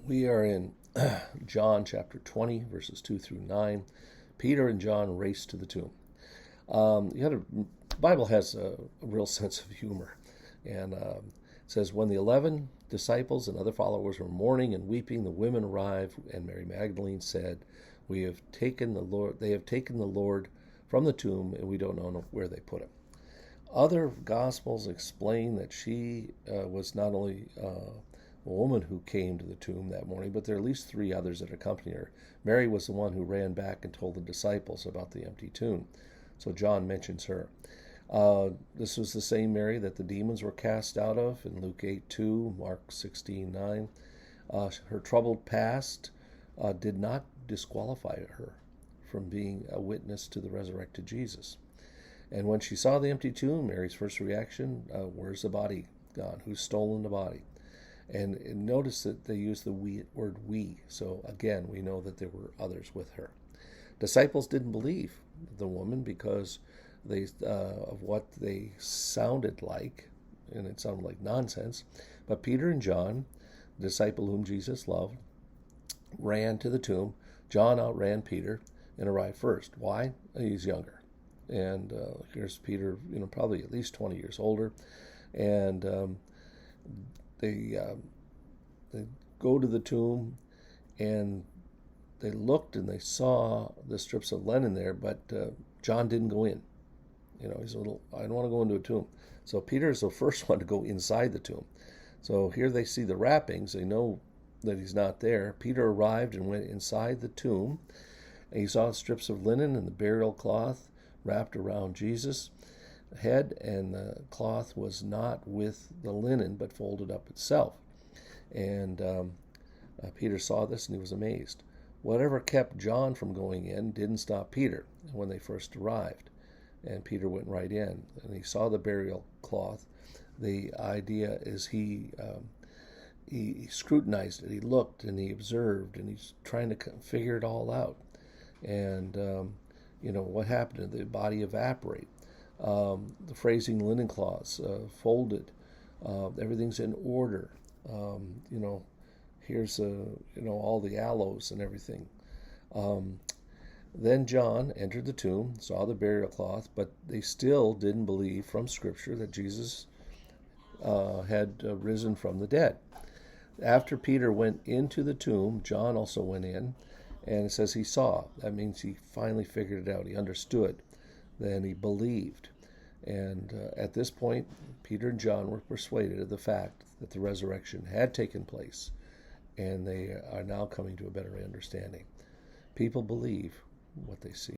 We are in John chapter 20, verses 2 through 9. Peter and John race to the tomb. The Bible has a real sense of humor. And it says, when the 11 disciples and other followers were mourning and weeping, the women arrived, and Mary Magdalene said, they have taken the Lord from the tomb, and we don't know where they put him. Other Gospels explain that she was not only a woman who came to the tomb that morning, but there are at least 3 others that accompanied her. Mary was the one who ran back and told the disciples about the empty tomb. So John mentions her. This was the same Mary that the demons were cast out of in Luke 8:2, Mark 16:9. Her troubled past did not disqualify her from being a witness to the resurrected Jesus. And when she saw the empty tomb, Mary's first reaction, where's the body gone? Who's stolen the body? And notice that they use the word we. So again, we know that there were others with her. Disciples didn't believe the woman because of what they sounded like, and it sounded like nonsense. But Peter and John, the disciple whom Jesus loved, ran to the tomb. John outran Peter and arrived first. Why? He's younger. And here's Peter, probably at least 20 years older. And they go to the tomb, and they looked and they saw the strips of linen there, but John didn't go in. He's a little, I don't want to go into a tomb. So Peter is the first one to go inside the tomb. So here they see the wrappings. They know that he's not there. Peter arrived and went inside the tomb, and he saw strips of linen and the burial cloth wrapped around Jesus' head, and the cloth was not with the linen but folded up itself. And Peter saw this and he was amazed. Whatever kept John from going in didn't stop Peter when they first arrived. And Peter went right in, and he saw the burial cloth. The idea is he scrutinized it, he looked and he observed, and he's trying to figure it all out. And what happened? The body evaporate. The phrasing linen cloths folded. Everything's in order. Here's all the aloes and everything. Then John entered the tomb, saw the burial cloth, but they still didn't believe from Scripture that Jesus had risen from the dead. After Peter went into the tomb, John also went in, and it says he saw. That means he finally figured it out. He understood. Then he believed. And at this point, Peter and John were persuaded of the fact that the resurrection had taken place, and they are now coming to a better understanding. People believe what they see.